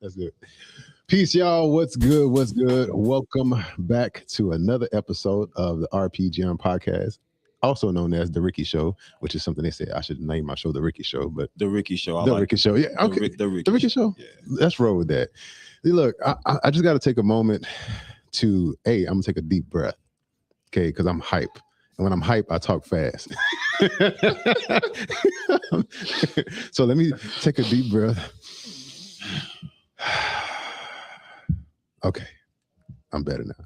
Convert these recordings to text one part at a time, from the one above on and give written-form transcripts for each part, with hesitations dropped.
That's good. Peace, y'all. What's good? What's good? Welcome back to another episode of the RPGM podcast, also known as the Rickey Show, which is something they say I should name my show the Rickey Show, but the Rickey Show. Rickey Show. Yeah, okay. The Rickey Show. Yeah. Let's roll with that. See, look, I just got to take a moment to, I'm gonna take a deep breath, okay? Because I'm hype. And when I'm hype, I talk fast. So let me take a deep breath. Okay, I'm better now.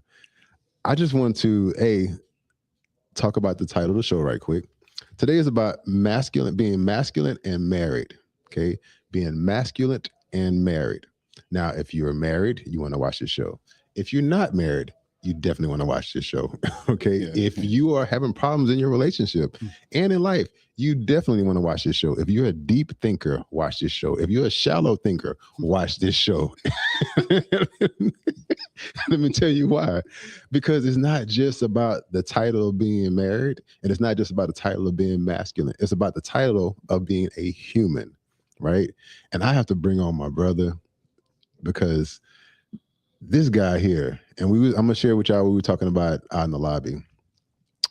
I just want to, talk about the title of the show right quick. Today is about being masculine and married, okay? Being masculine and married. Now, if you're married, you want to watch this show. If you're not married, you definitely want to watch this show, okay? Yeah. If you are having problems in your relationship and in life, you definitely want to watch this show. If you're a deep thinker, watch this show. If you're a shallow thinker, watch this show. Let me tell you why. Because it's not just about the title of being married, and it's not just about the title of being masculine. It's about the title of being a human, right? And I have to bring on my brother because this guy here, and I'm gonna share with y'all what we were talking about out in the lobby.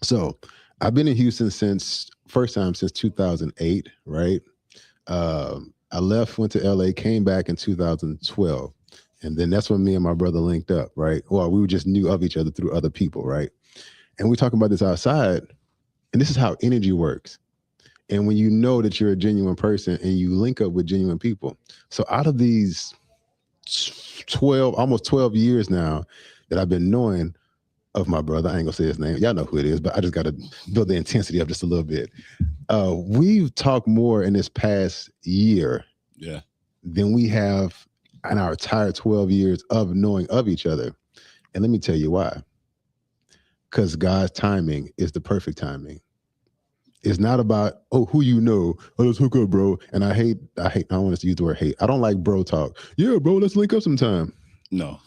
So I've been in Houston since 2008, right? I left, went to LA, came back in 2012. And then that's when me and my brother linked up, right? Well, we just knew of each other through other people, right? And we're talking about this outside, and this is how energy works. And when you know that you're a genuine person and you link up with genuine people. So out of these almost 12 years now that I've been knowing of my brother, I ain't gonna say his name, y'all know who it is, but I just gotta build the intensity up just a little bit. We've talked more in this past year than we have in our entire 12 years of knowing of each other. And let me tell you why. Because God's timing is the perfect timing. It's not about, who you know. Oh, let's hook up, bro. And I don't want to use the word hate. I don't like bro talk. Yeah, bro, let's link up sometime. No.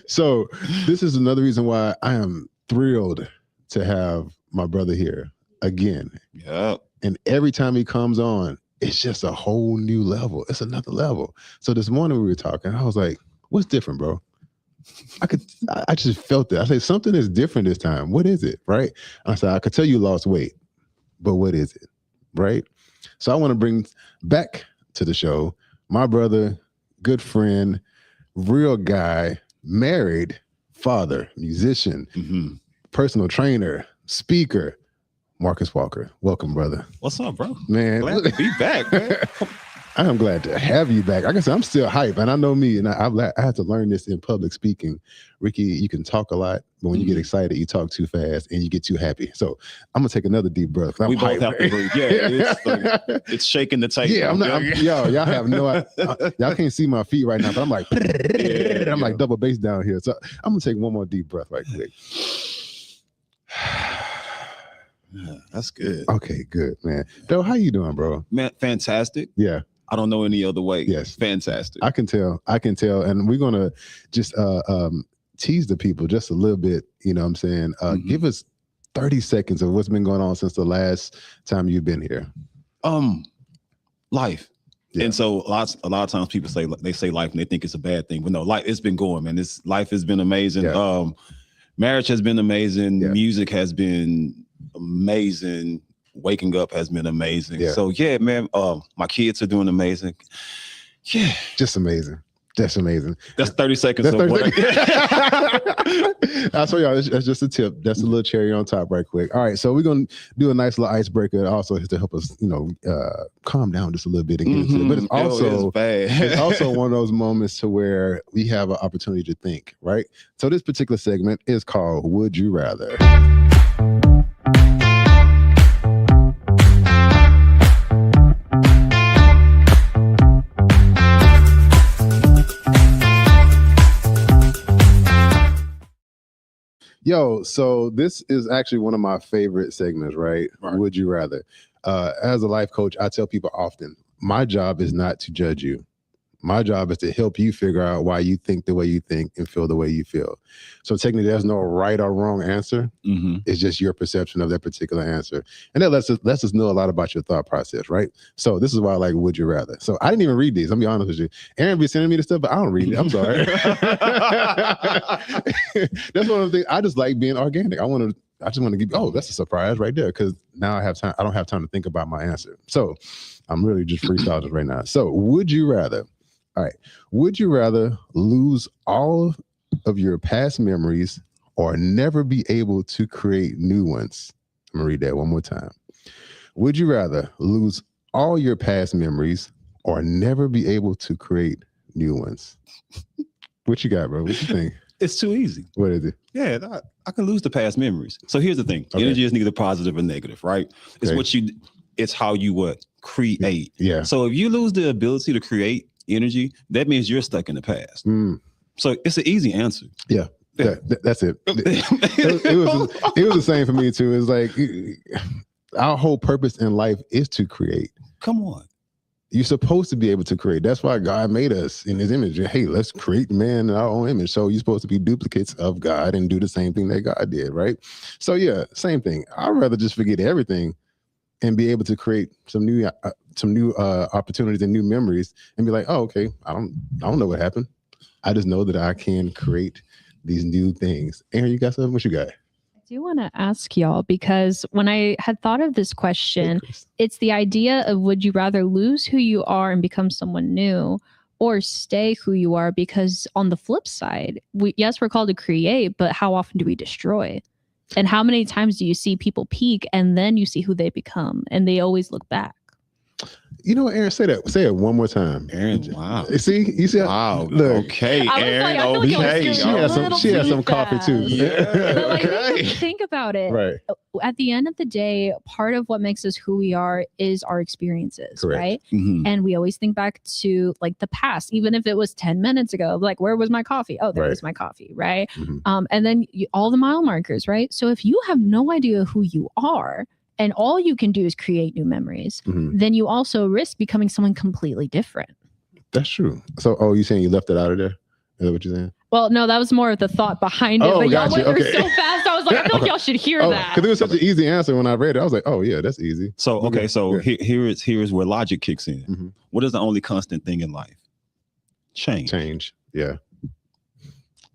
So this is another reason why I am thrilled to have my brother here again. Yeah. And every time he comes on, it's just a whole new level. It's another level. So this morning we were talking. I was like, what's different, bro? I just felt it. I said, something is different this time. What is it, right? And I said, I could tell you lost weight, but what is it, right? So I want to bring back to the show my brother, good friend, real guy, married, father, musician, personal trainer, speaker, Marcus Walker. Welcome, brother. What's up, bro? Man, glad to be back, man. I am glad to have you back. Like I said, I'm still hype, and I know me, and I have to learn this in public speaking. Rickey, you can talk a lot, but when you get excited, you talk too fast, and you get too happy. So I'm gonna take another deep breath. We both have to breathe. Yeah, it's shaking the tape. Yeah, y'all have no, y'all can't see my feet right now, but I'm like, I'm like double bass down here. So I'm gonna take one more deep breath right quick. Yeah, that's good. Okay, good, man. Though, how you doing, bro? Man, fantastic. Yeah. I don't know any other way. Yes. Fantastic. I can tell. And we're going to just tease the people just a little bit. You know what I'm saying? Give us 30 seconds of what's been going on since the last time you've been here. Life. Yeah. And so a lot of times people say life and they think it's a bad thing. But no, life, it's been going, man. Life has been amazing. Yeah. Marriage has been amazing. Yeah. Music has been amazing. Waking up has been amazing. Yeah. So yeah, man, my kids are doing amazing. Yeah. Just amazing. That's amazing. That's 30 seconds. That's 30 seconds. I'll show y'all. That's just a tip. That's a little cherry on top right quick. All right. So we're going to do a nice little icebreaker also to help us, calm down just a little bit and get into it. But it's also one of those moments to where we have an opportunity to think, right? So this particular segment is called Would You Rather? Yo, so this is actually one of my favorite segments, right? Would you rather? As a life coach, I tell people often, my job is not to judge you. My job is to help you figure out why you think the way you think and feel the way you feel. So technically, there's no right or wrong answer. It's just your perception of that particular answer. And that lets us know a lot about your thought process, right? So this is why I like Would You Rather. So I didn't even read these. I'll be honest with you. Aaron be sending me the stuff, but I don't read it. I'm sorry. That's one of the things. I just like being organic. I just want to give you, oh, that's a surprise right there. Because now I don't have time to think about my answer. So I'm really just freestyling right now. So would you rather? All right. Would you rather lose all of your past memories or never be able to create new ones? I'm going to read that one more time. Would you rather lose all your past memories or never be able to create new ones? What you got, bro? What you think? It's too easy. What is it? Yeah, I can lose the past memories. So here's the thing. Okay. Energy is neither positive or negative, right? It's it's how you create. Yeah. So if you lose the ability to create energy, that means you're stuck in the past. So it's an easy answer. Yeah. That's it. It was the same for me too. It's like our whole purpose in life is to create. Come on. You're supposed to be able to create. That's why God made us in his image. Hey, let's create man in our own image. So you're supposed to be duplicates of God and do the same thing that God did, right? So yeah, same thing. I'd rather just forget everything and be able to create some new opportunities and new memories and be like, oh, okay, I don't know what happened. I just know that I can create these new things. Aaron, you got something? What you got? I do want to ask y'all, because when I had thought of this question, it's the idea of, would you rather lose who you are and become someone new, or stay who you are? Because on the flip side, we're called to create, but how often do we destroy? And how many times do you see people peak and then you see who they become and they always look back? You know what, Aaron? Say it one more time. Aaron, wow. You see? Wow. Look, okay, Aaron. Okay. She has some coffee too. Yeah. But like, think about it. Right. At the end of the day, part of what makes us who we are is our experiences, correct, right? And we always think back to like the past, even if it was 10 minutes ago, like, where was my coffee? Oh, there was my coffee, right? And then all the mile markers, right? So if you have no idea who you are, and all you can do is create new memories, then you also risk becoming someone completely different. That's true. So, you saying you left it out of there? Is that what you're saying? Well, no, that was more of the thought behind it. Oh, but y'all gotcha. went through so fast, I was like, I feel like y'all should hear that. Because it was such an easy answer when I read it. I was like, oh, yeah, that's easy. So, okay, here is where logic kicks in. What is the only constant thing in life? Change. Yeah.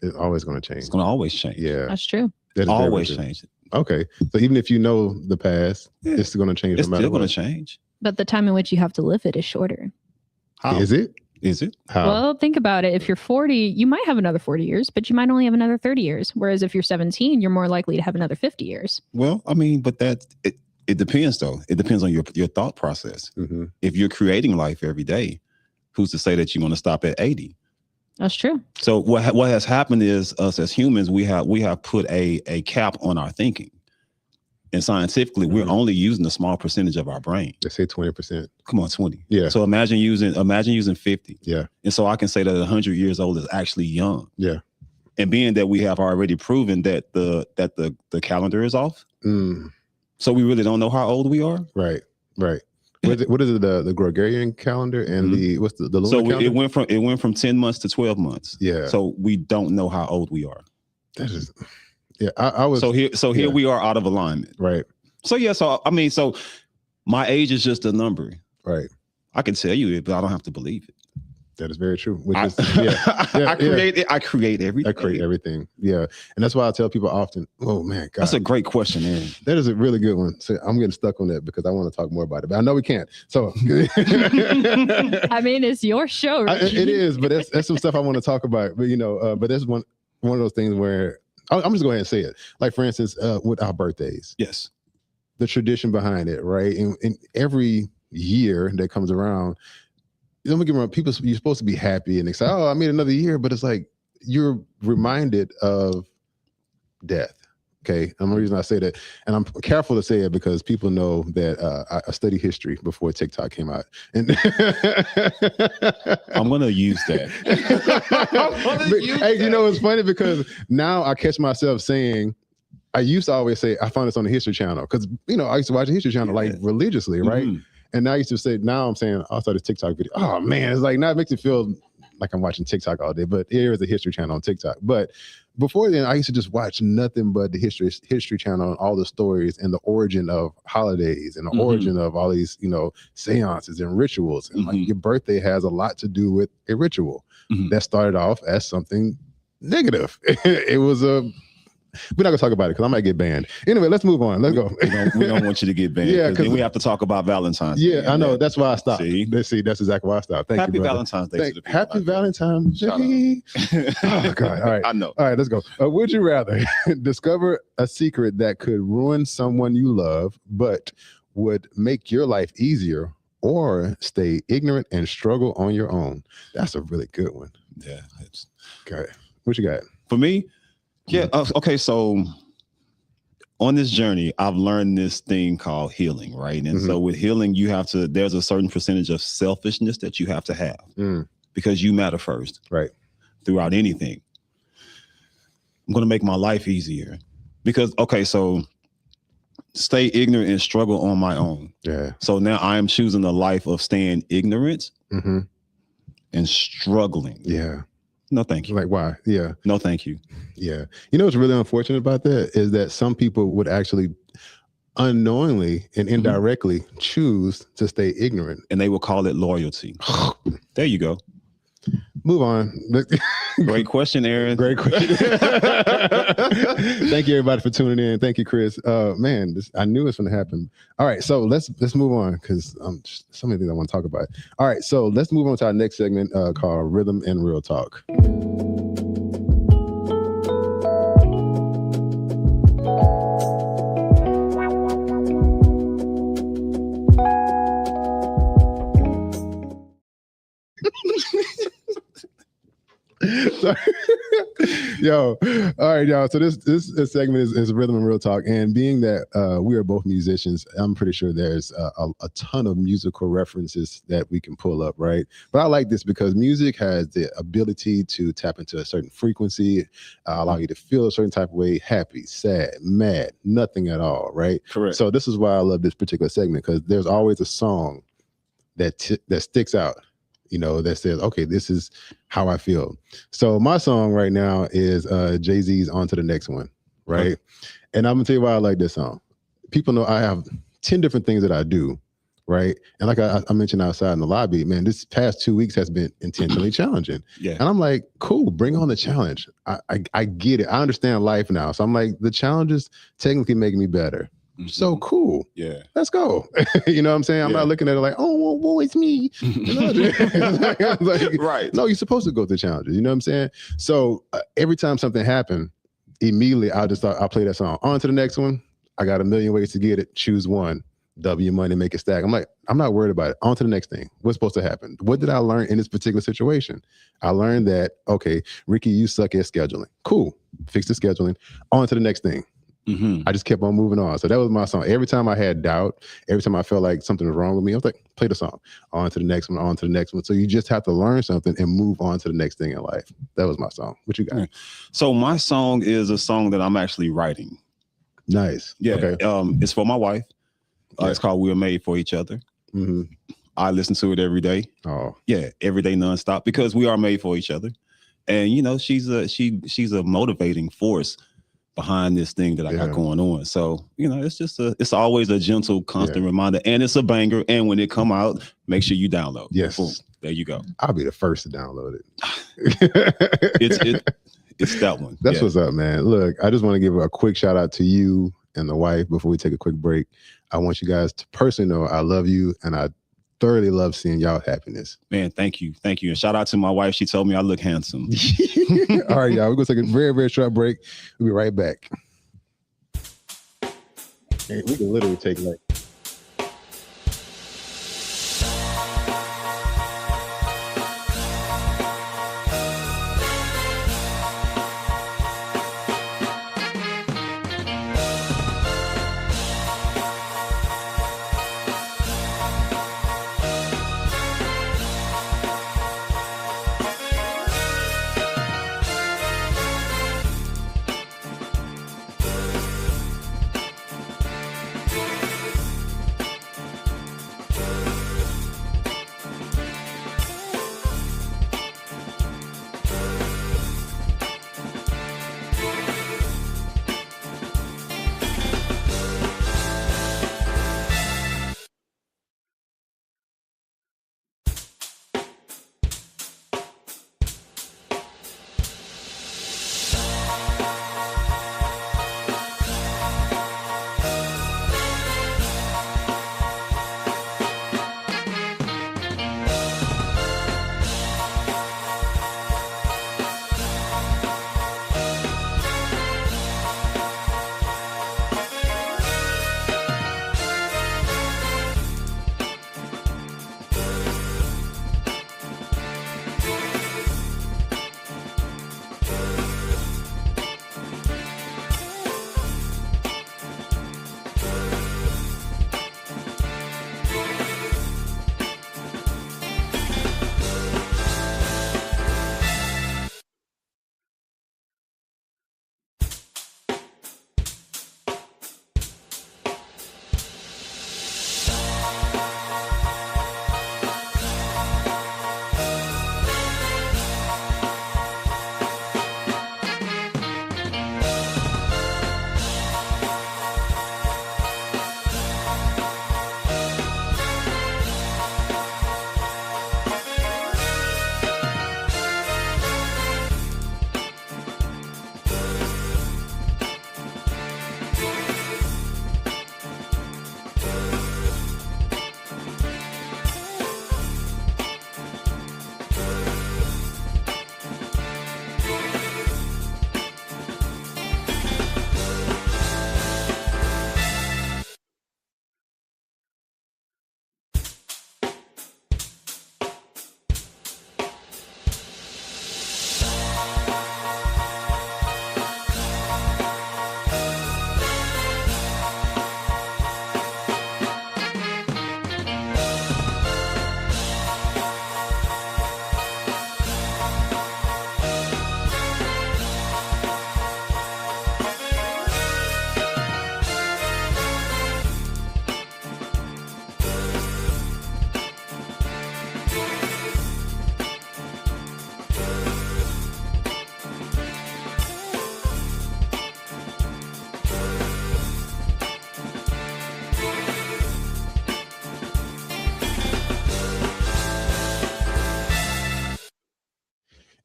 It's always going to change. It's going to always change. Yeah. That's true. That always change. Okay. So even if you know the past, it's going to change. It's still going to change. But the time in which you have to live it is shorter. How? Is it? How? Well, think about it. If you're 40, you might have another 40 years, but you might only have another 30 years. Whereas if you're 17, you're more likely to have another 50 years. Well, I mean, but it depends though. It depends on your thought process. If you're creating life every day, who's to say that you want to stop at 80? That's true. So what has happened is, us as humans, we have put a cap on our thinking. And scientifically, we're only using a small percentage of our brain. They say 20%. Come on, 20. Yeah. So imagine using 50. Yeah. And so I can say that 100 years old is actually young. Yeah. And being that we have already proven that the calendar is off, so we really don't know how old we are. Right. What is it? The Gregorian calendar and what's the lunar calendar? So it went from 10 months to 12 months. Yeah. So we don't know how old we are. That is, yeah. I was here we are out of alignment. Right. So yeah. So I mean, so my age is just a number. Right. I can tell you it, but I don't have to believe it. That is very true. I create everything. I create everything. Yeah. And that's why I tell people often, oh man, God. That's a great question, Aaron. That is a really good one. So I'm getting stuck on that because I want to talk more about it, but I know we can't. So I mean, it's your show, Rickey. It is, but that's some stuff I want to talk about. But but that's one of those things where I'm just going ahead and say it. Like for instance, with our birthdays. Yes. The tradition behind it, right? And every year that comes around, don't get me wrong, you're supposed to be happy and excited. Oh, I made another year, but it's like you're reminded of death. Okay. And the reason I say that, and I'm careful to say it because people know that I study history before TikTok came out. And I'm going to use that. You know, it's funny because now I catch myself saying, I used to always say, I found this on the History Channel because, I used to watch the History Channel like religiously, right? And now I used to say, now I'm saying, I saw this TikTok video. Oh man, it's like, now it makes me feel like I'm watching TikTok all day, but here is a History Channel on TikTok. But before then, I used to just watch nothing but the History Channel and all the stories and the origin of holidays and the origin of all these, seances and rituals. And like your birthday has a lot to do with a ritual that started off as something negative. It was we're not gonna talk about it because I might get banned. Anyway, let's move on. Let's go. We don't want you to get banned. Yeah, because then we have to talk about Valentine's Day. Yeah, I know. That's why I stopped. See, that's exactly why I stopped. Thank Happy you, Valentine's Day. Happy Valentine's Day. Oh God! All right, I know. All right, let's go. Would you rather discover a secret that could ruin someone you love, but would make your life easier, or stay ignorant and struggle on your own? That's a really good one. Yeah. Okay. What you got for me? Yeah. Okay. So on this journey, I've learned this thing called healing, right? And so with healing, there's a certain percentage of selfishness that you have to have because you matter first, right? Throughout anything. I'm going to make my life easier because, so stay ignorant and struggle on my own. Yeah. So now I am choosing the life of staying ignorant and struggling. Yeah. No, thank you. Like, why? Yeah. No, thank you. Yeah. You know what's really unfortunate about that is that some people would actually unknowingly and indirectly choose to stay ignorant. And they will call it loyalty. There you go. Move on. Great question, Aaron. Great question. Thank you, everybody, for tuning in. Thank you, Chris. Man, I knew it was going to happen. All right, so let's move on because so many things I want to talk about. All right, so let's move on to our next segment called Rhythm and Real Talk. Sorry. Yo, all right, y'all. So this segment is Rhythm and Real Talk, and being that we are both musicians, I'm pretty sure there's a ton of musical references that we can pull up, right? But I like this because music has the ability to tap into a certain frequency, allow you to feel a certain type of way, happy, sad, mad, nothing at all, right? Correct. So this is why I love this particular segment because there's always a song that sticks out. That says, okay, this is how I feel. So my song right now is Jay-Z's On to the Next One, right? Okay. And I'm gonna tell you why I like this song. People know I have 10 different things that I do, right? And like I mentioned outside in the lobby, man, this past 2 weeks has been intentionally challenging. Yeah. And I'm like, cool, bring on the challenge. I get it. I understand life now. So I'm like, the challenge is technically making me better. So cool. Yeah. Let's go. You know what I'm saying? I'm not looking at it like, oh, well, it's me. Right. No, you're supposed to go through challenges. You know what I'm saying? So every time something happened, immediately I'll play that song. On to the next one. I got a million ways to get it. Choose one. Double your money, make it stack. I'm like, I'm not worried about it. On to the next thing. What's supposed to happen? What did I learn in this particular situation? I learned that, okay, Rickey, you suck at scheduling. Cool. Fix the scheduling. On to the next thing. I just kept on moving on. So that was my song. Every time I had doubt, every time I felt like something was wrong with me, I was like, play the song. On to the next one, on to the next one. So you just have to learn something and move on to the next thing in life. That was my song. What you got? So my song is a song that I'm actually writing. Nice. Yeah. Okay. It's for my wife. It's called We Are Made for Each Other. I listen to it every day. Oh. Yeah, every day nonstop because we are made for each other. And she's a motivating force behind this thing that I got going on. So, it's always a gentle, constant reminder, and it's a banger. And when it come out, make sure you download. Yes. Boom. There you go. I'll be the first to download it. It's that one. That's what's up, man. Look, I just want to give a quick shout out to you and the wife before we take a quick break. I want you guys to personally know I love you and I thoroughly love seeing y'all happiness. Man, thank you. Thank you. And shout out to my wife. She told me I look handsome. All right, y'all. We're going to take a very, very short break. We'll be right back. And we can literally take like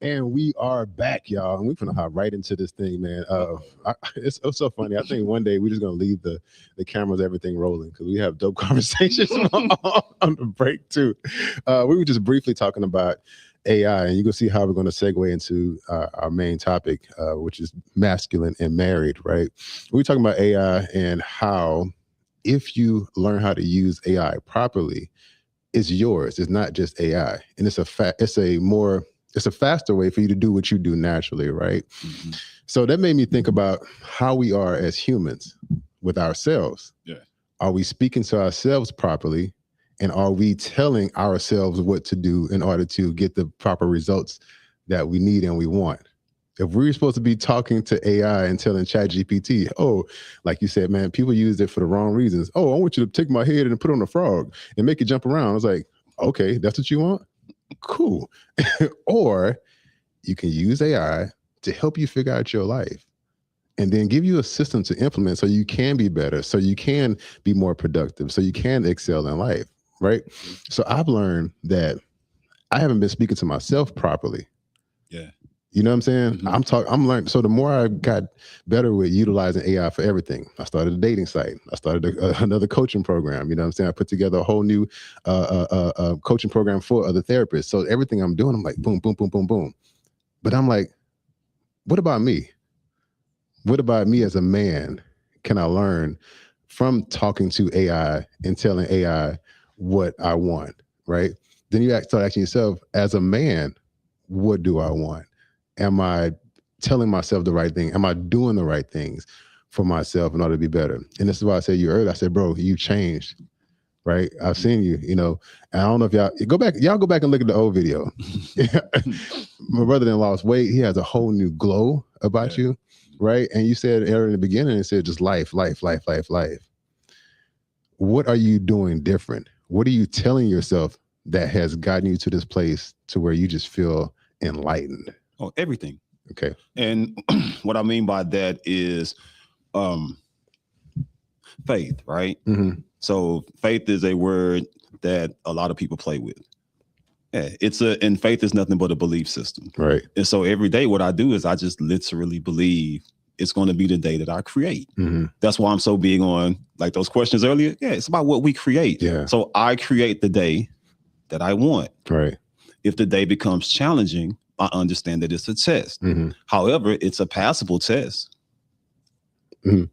And we are back, y'all. And we're gonna hop right into this thing, man. It's so funny. I think one day we're just gonna leave the cameras, everything rolling, because we have dope conversations on the break too. We were just briefly talking about AI, and you can see how we're going to segue into our main topic, which is masculine and married, right? We're talking about AI and how, if you learn how to use AI properly, it's yours. It's not just AI, and it's a faster way for you to do what you do naturally, right? Mm-hmm. So that made me think about how we are as humans with ourselves. Yeah. Are we speaking to ourselves properly? And are we telling ourselves what to do in order to get the proper results that we need and we want? If we're supposed to be talking to AI and telling ChatGPT, oh, like you said, man, people use it for the wrong reasons. Oh, I want you to take my head and put on a frog and make it jump around. I was like, okay, that's what you want? Cool. Or you can use AI to help you figure out your life and then give you a system to implement so you can be better, so you can be more productive, so you can excel in life. Right. So I've learned that I haven't been speaking to myself properly. Yeah. You know what I'm saying? Mm-hmm. I'm learning. So the more I got better with utilizing AI for everything, I started a dating site. I started another coaching program. You know what I'm saying? I put together a whole new coaching program for other therapists. So everything I'm doing, I'm like, boom, boom, boom, boom, boom. But I'm like, what about me? What about me as a man? Can I learn from talking to AI and telling AI what I want, right? Then you start asking yourself, as a man, what do I want? Am I telling myself the right thing? Am I doing the right things for myself in order to be better? And this is why I said you earlier, I said, bro, you changed, right? I've seen you, and I don't know if y'all go back and look at the old video. My brother lost weight. He has a whole new glow about you, right? And you said earlier in the beginning, it said just life, life, life, life, life. What are you doing different? What are you telling yourself that has gotten you to this place to where you just feel enlightened? Oh, everything. Okay. And what I mean by that is faith, right? Mm-hmm. So faith is a word that a lot of people play with. Yeah, and faith is nothing but a belief system. Right. And so every day what I do is I just literally believe it's going to be the day that I create. Mm-hmm. That's why I'm so big on like those questions earlier. Yeah, it's about what we create. Yeah. So I create the day that I want. Right. If the day becomes challenging, I understand that it's a test. Mm-hmm. However, it's a passable test. Mm-hmm.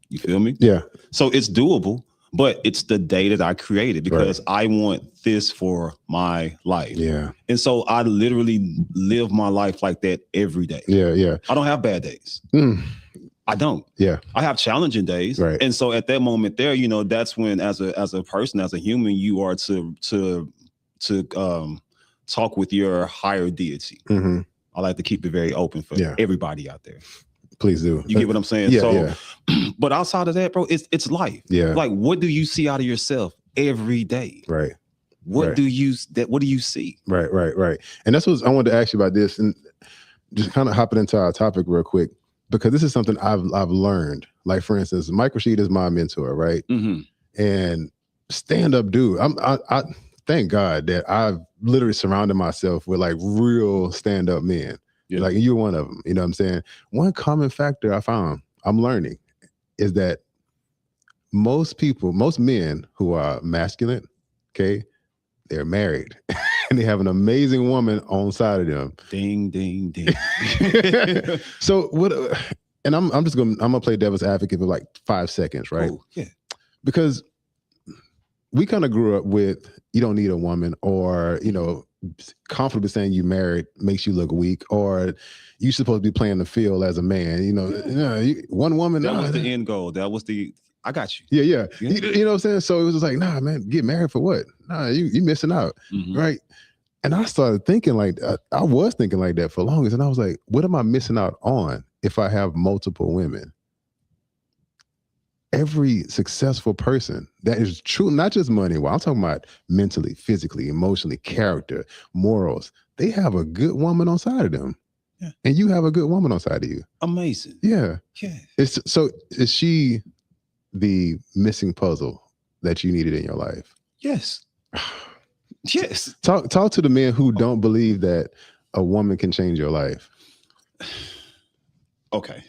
You feel me? Yeah. So it's doable, but it's the day that I created because I want this for my life. Yeah. And so I literally live my life like that every day. Yeah. Yeah. I don't have bad days. I don't. Yeah. I have challenging days. Right. And so at that moment there, that's when as a person, as a human, you are to talk with your higher deity. Mm-hmm. I like to keep it very open for everybody out there. Please do. You get what I'm saying? Yeah, so, but outside of that, bro, it's life. Yeah. Like, what do you see out of yourself every day? Right. What do you see? Right. And that's what I wanted to ask you about this, and just kind of hopping into our topic real quick, because this is something I've learned. Like, for instance, Mike Rashid is my mentor, right? Mm-hmm. And stand-up dude. I thank God that I've literally surrounded myself with like real stand-up men. Yeah. Like, you're one of them. You know what I'm saying? One common factor I found, I'm learning, is that most men who are masculine, okay, they're married and they have an amazing woman on side of them. Ding, ding, ding. So what? And I'm gonna play devil's advocate for like 5 seconds, right? Oh, yeah. Because we kind of grew up with, you don't need a woman, or comfortably saying you married makes you look weak, or you're supposed to be playing the field as a man. One woman. That was the end goal. That was I got you. Yeah. You know what I'm saying? So it was just like, nah, man, get married for what? Nah, you missing out, right? And I started thinking like, I was thinking like that for the longest, and I was like, what am I missing out on if I have multiple women? Every successful person that is true, not just money, well, I'm talking about mentally, physically, emotionally, character, morals, they have a good woman on side of them. Yeah. And you have a good woman on side of you. Amazing. Yeah. Yeah. So is she the missing puzzle that you needed in your life? Yes. Yes. Talk to the men who don't believe that a woman can change your life? Okay.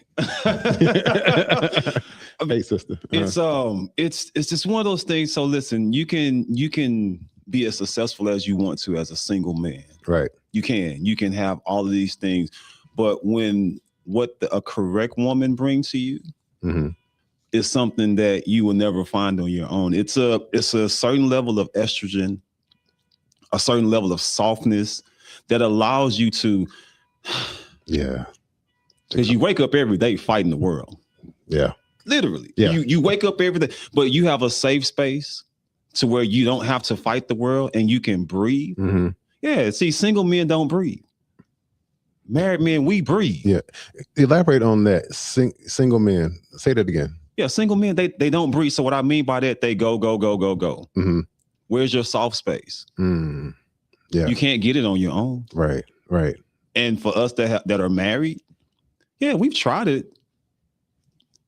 Hey, sister. It's just one of those things. So listen, you can be as successful as you want to as a single man. Right. You can have all of these things, but when a correct woman brings to you is something that you will never find on your own. It's a certain level of estrogen, a certain level of softness that allows you to, because you wake up every day fighting the world. Yeah. Literally. Yeah. You wake up every day, but you have a safe space to where you don't have to fight the world and you can breathe. Yeah. See, single men don't breathe. Married men, we breathe. Yeah. Elaborate on that. Single men. Say that again. Yeah. Single men, they don't breathe. So what I mean by that, they go. Where's your soft space? Yeah. You can't get it on your own. Right. Right. And for us that are married, yeah, we've tried it.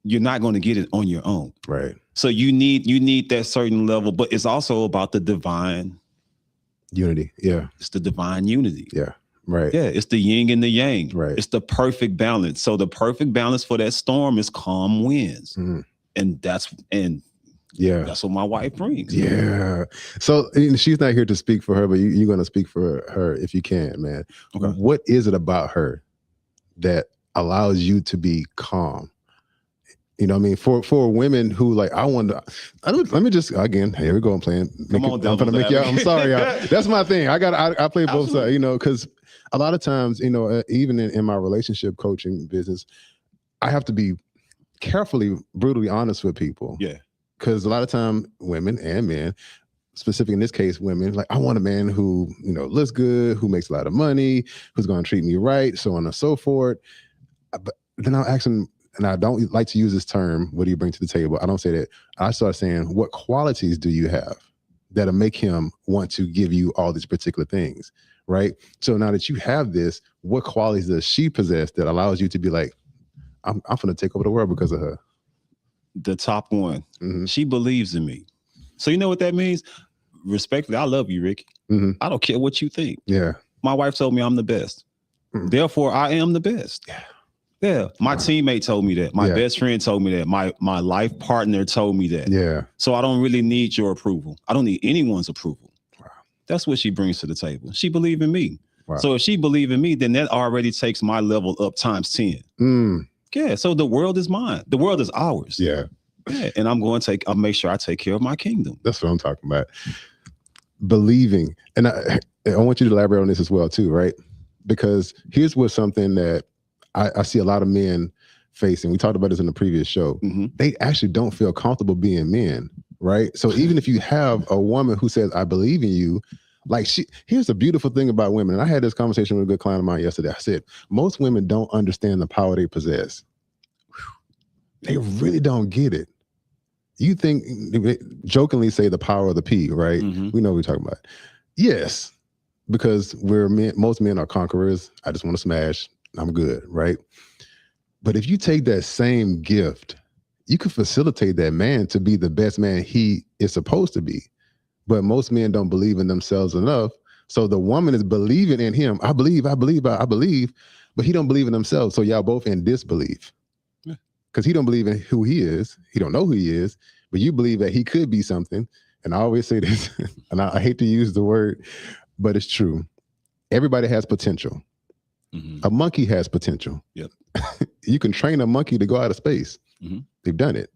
You're not going to get it on your own. Right. So you need that certain level, but it's also about the divine unity. Yeah. It's the divine unity. Yeah. Right. Yeah. It's the yin and the yang. Right. It's the perfect balance. So the perfect balance for that storm is calm winds. And that's what my wife brings. Yeah. So she's not here to speak for her, but you're going to speak for her if you can, man. Okay. What is it about her that allows you to be calm? You know what I mean? For women who like, let me just, again, here we go. I'm playing. I'm going to make y'all, I'm sorry, y'all. That's my thing. I play both sides, you know, because a lot of times, you know, even in my relationship coaching business, I have to be carefully, brutally honest with people. Yeah. Because a lot of time, women and men, specifically in this case, women, like, I want a man who, you know, looks good, who makes a lot of money, who's going to treat me right, so on and so forth. But then I'll ask them, and I don't like to use this term, what do you bring to the table? I don't say that. I start saying, what qualities do you have that'll make him want to give you all these particular things, right? So now that you have this, what qualities does she possess that allows you to be like, I'm going to take over the world because of her? The top one, she believes in me. So you know what that means? Respectfully, I love you, Rickey. I don't care what you think. Yeah. My wife told me I'm the best. Therefore, I am the best. Yeah. Yeah. My teammate told me that. My best friend told me that. My life partner told me that. Yeah. So I don't really need your approval. I don't need anyone's approval. Wow. That's what she brings to the table. She believes in me. Wow. So if she believes in me, then that already takes my level up times 10. Yeah. So the world is mine. The world is ours. Yeah. Yeah. And I'll make sure I take care of my kingdom. That's what I'm talking about. Believing. And I want you to elaborate on this as well too, right? Because here's what's something that I see a lot of men facing. We talked about this in the previous show. They actually don't feel comfortable being men, right? So even if you have a woman who says, I believe in you, like here's the beautiful thing about women. And I had this conversation with a good client of mine yesterday. I said, most women don't understand the power they possess. They really don't get it. You think, jokingly say the power of the P, right? We know what we're talking about. Yes, because most men are conquerors. I just want to smash. I'm good, right? But if you take that same gift, you can facilitate that man to be the best man he is supposed to be. But most men don't believe in themselves enough. So the woman is believing in him. I believe, but he don't believe in himself. So y'all both in disbelief. Because he don't believe in who he is. He don't know who he is, but you believe that he could be something. And I always say this, and I hate to use the word, but it's true. Everybody has potential. A monkey has potential. Yep. You can train a monkey to go out of space. They've done it.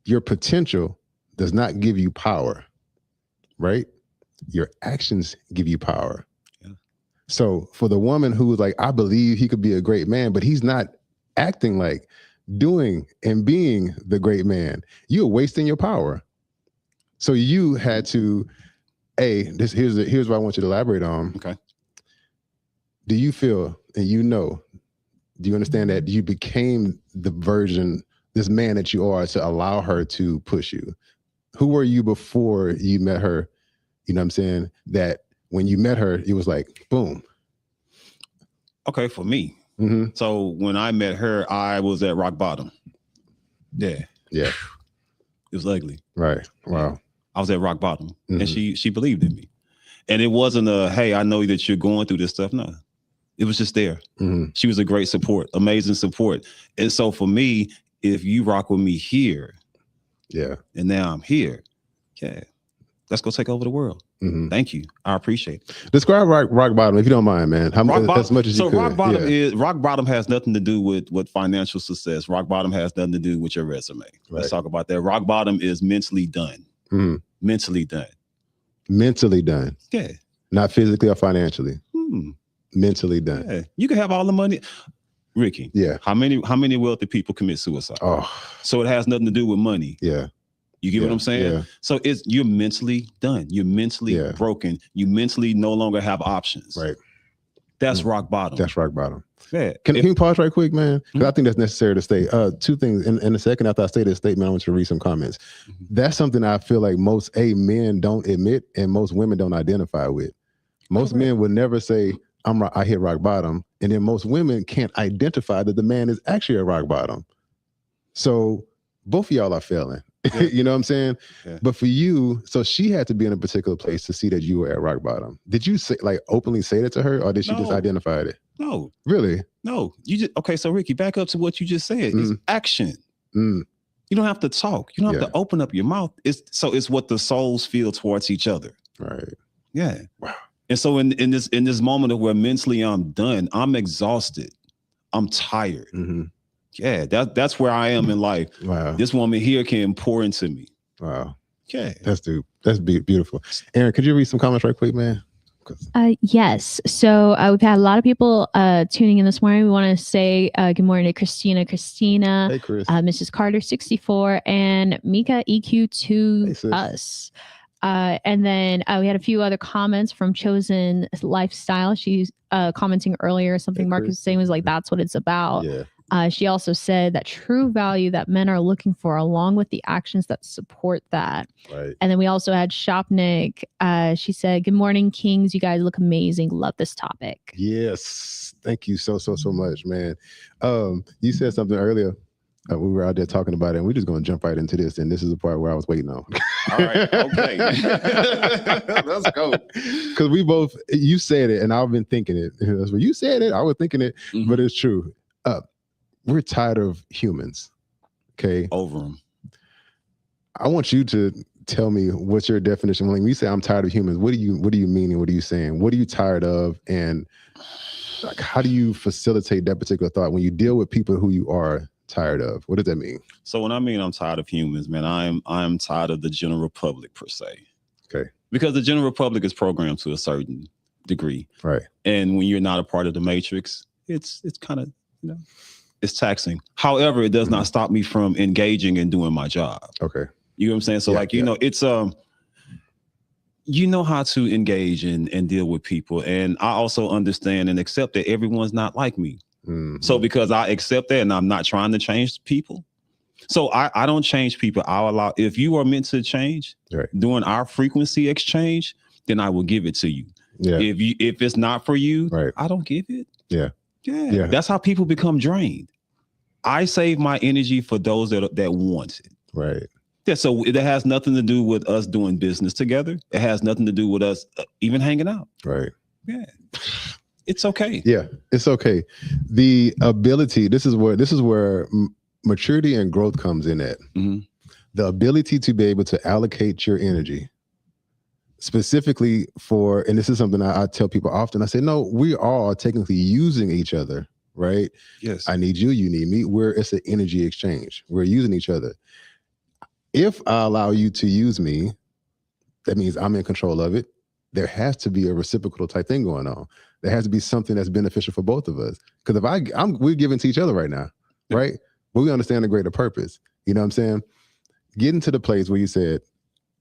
Your potential does not give you power, right? Your actions give you power. Yeah. So for the woman who was like, I believe he could be a great man, but he's not acting like doing and being the great man, you're wasting your power. So you had to, here's what I want you to elaborate on. Okay. Do you feel, and do you understand that you became the version, this man that you are, to allow her to push you? Who were you before you met her? You know what I'm saying? That when you met her, it was like, boom. Okay, for me. So when I met her, I was at rock bottom. Yeah. Yeah. It was ugly. Right. Wow. I was at rock bottom, and she believed in me. And it wasn't hey, I know that you're going through this stuff. No. It was just there. Mm-hmm. She was a great support, amazing support. And so for me, if you rock with me here, and now I'm here, let's go take over the world. Mm-hmm. Thank you. I appreciate it. Describe rock bottom, if you don't mind, man. As much as you could. So rock bottom has nothing to do with financial success. Rock bottom has nothing to do with your resume. Right. Let's talk about that. Rock bottom is mentally done. Mm-hmm. Mentally done. Mentally done. Yeah. Not physically or financially. Mentally done. Yeah. You can have all the money. Ricky. Yeah. How many wealthy people commit suicide? Oh. So it has nothing to do with money. Yeah. You get what I'm saying? Yeah. So you're mentally done. You're mentally broken. You mentally no longer have options. Right. That's rock bottom. That's rock bottom. Yeah. Can you pause right quick, man? Because I think that's necessary to state. Two things. In a second after I say this statement, I want you to read some comments. That's something I feel like most men don't admit and most women don't identify with. Most men would never say, I hit rock bottom. And then most women can't identify that the man is actually at rock bottom. So both of y'all are failing. Yeah. You know what I'm saying? Yeah. But for you, so she had to be in a particular place to see that you were at rock bottom. Did you say, openly say that to her, or did she just identify it? No. Really? No. Okay, so Ricky, back up to what you just said. It's action. You don't have to talk. You don't have to open up your mouth. It's what the souls feel towards each other. Right. Yeah. Wow. And so in this moment of where mentally I'm done, I'm exhausted. I'm tired. Mm-hmm. Yeah, that's where I am in life. Wow. This woman here can pour into me. Wow. Yeah. That's beautiful. Aaron, could you read some comments right quick, man? Yes. So we've had a lot of people tuning in this morning. We want to say good morning to Christina. Hey, Chris. Mrs. Carter 64 and Mika EQ to us. And then we had a few other comments from Chosen Lifestyle. She's commenting earlier. Something Mark was saying was like, that's what it's about. Yeah. She also said that true value that men are looking for, along with the actions that support that. Right. And then we also had Shopnik. She said, good morning, Kings. You guys look amazing. Love this topic. Yes. Thank you so much, man. You said something earlier. We were out there talking about it, and we're just going to jump right into this. And this is the part where I was waiting on. All right. Okay. Let's go. Because you said it, and I've been thinking it. When you said it, I was thinking it, but it's true. We're tired of humans. Okay. Over them. I want you to tell me what's your definition. When we say I'm tired of humans, what do you mean and what are you saying? What are you tired of? And how do you facilitate that particular thought when you deal with people who you are tired of? What does that mean? So when I mean I'm tired of humans, man, I'm tired of the general public per se. Okay. Because the general public is programmed to a certain degree. Right. And when you're not a part of the matrix, it's kind of, it's taxing. However, it does not stop me from engaging and doing my job. Okay. You know what I'm saying? So it's you know how to engage and deal with people. And I also understand and accept that everyone's not like me. Mm-hmm. So because I accept that and I'm not trying to change people. So I don't change people. I'll allow, if you are meant to change during our frequency exchange, then I will give it to you. Yeah. If it's not for you, I don't give it. Yeah. Yeah. That's how people become drained. I save my energy for those that want it. Right. Yeah. So it has nothing to do with us doing business together. It has nothing to do with us even hanging out. Right. Yeah. It's okay. Yeah, it's okay. The ability, this is where maturity and growth comes in at. Mm-hmm. The ability to be able to allocate your energy specifically for, and this is something I tell people often, I say, no, we all are technically using each other, right? Yes. I need you, you need me. It's an energy exchange. We're using each other. If I allow you to use me, that means I'm in control of it. There has to be a reciprocal type thing going on. There has to be something that's beneficial for both of us. Because if we're giving to each other right now, right? But we understand the greater purpose. You know what I'm saying? Getting to the place where you said,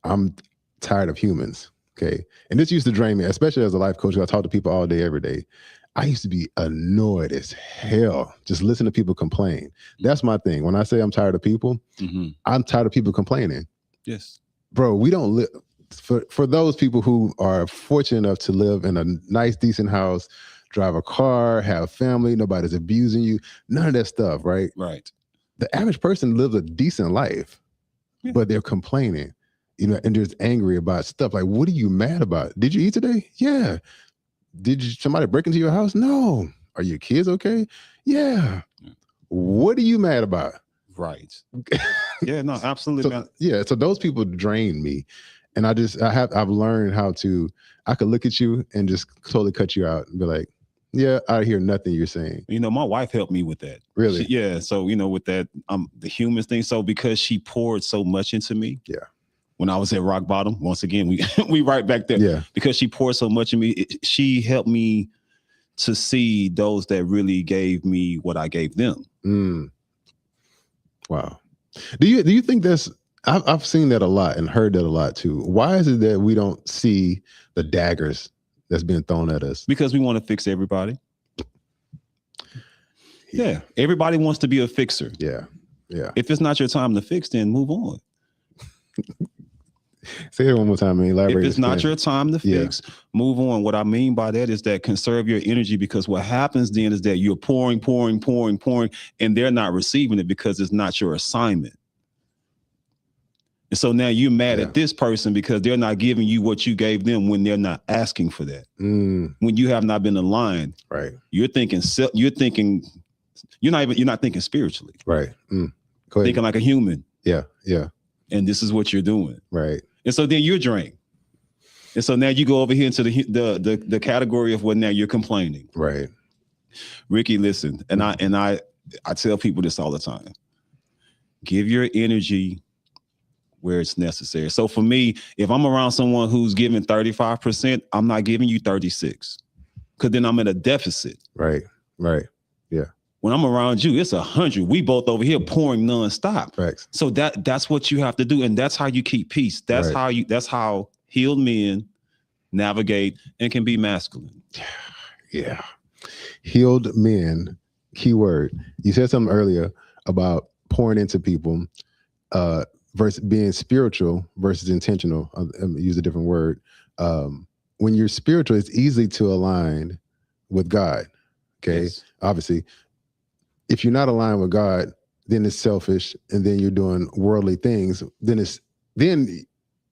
I'm tired of humans. Okay. And this used to drain me, especially as a life coach. I talk to people all day, every day. I used to be annoyed as hell just listening to people complain. That's my thing. When I say I'm tired of people, I'm tired of people complaining. Yes. Bro, we don't live. For those people who are fortunate enough to live in a nice, decent house, drive a car, have family, nobody's abusing you, none of that stuff, right? Right. The average person lives a decent life, but they're complaining, and they're just angry about stuff. Like, what are you mad about? Did you eat today? Yeah. Did somebody break into your house? No. Are your kids okay? Yeah. What are you mad about? Right. Yeah, no, absolutely. So those people drain me. And I've learned how I could look at you and just totally cut you out and be like, yeah, I hear nothing you're saying. My wife helped me with that. Really? So, with that, the human thing. So because she poured so much into me. Yeah. When I was at rock bottom, once again, we right back there. Yeah. Because she poured so much in me, she helped me to see those that really gave me what I gave them. Wow. Do you think I've seen that a lot and heard that a lot too. Why is it that we don't see the daggers that's being thrown at us? Because we want to fix everybody. Yeah. Everybody wants to be a fixer. Yeah. Yeah. If it's not your time to fix, then move on. Say it one more time, man. Elaborate. If it's not your time to fix, move on. What I mean by that is that conserve your energy, because what happens then is that you're pouring, and they're not receiving it because it's not your assignment. And so now you're mad at this person because they're not giving you what you gave them when they're not asking for that. When you have not been aligned, right? You're not thinking spiritually, right? Go ahead. Thinking like a human. Yeah. And this is what you're doing, right? And so then you're drained. And so now you go over here into the category of what now you're complaining. Right. Rickey, listen, and I tell people this all the time. Give your energy where it's necessary. So for me, if I'm around someone who's giving 35%, I'm not giving you 36. Because then I'm in a deficit. Right. Yeah. When I'm around you, it's 100. We both over here pouring nonstop. Facts. So that's what you have to do. And that's how you keep peace. That's how healed men navigate and can be masculine. Yeah. Healed men, keyword. You said something earlier about pouring into people versus being spiritual versus intentional. I'll use a different word. When you're spiritual, it's easy to align with God. Okay. Yes. Obviously, if you're not aligned with God, then it's selfish, and then you're doing worldly things. Then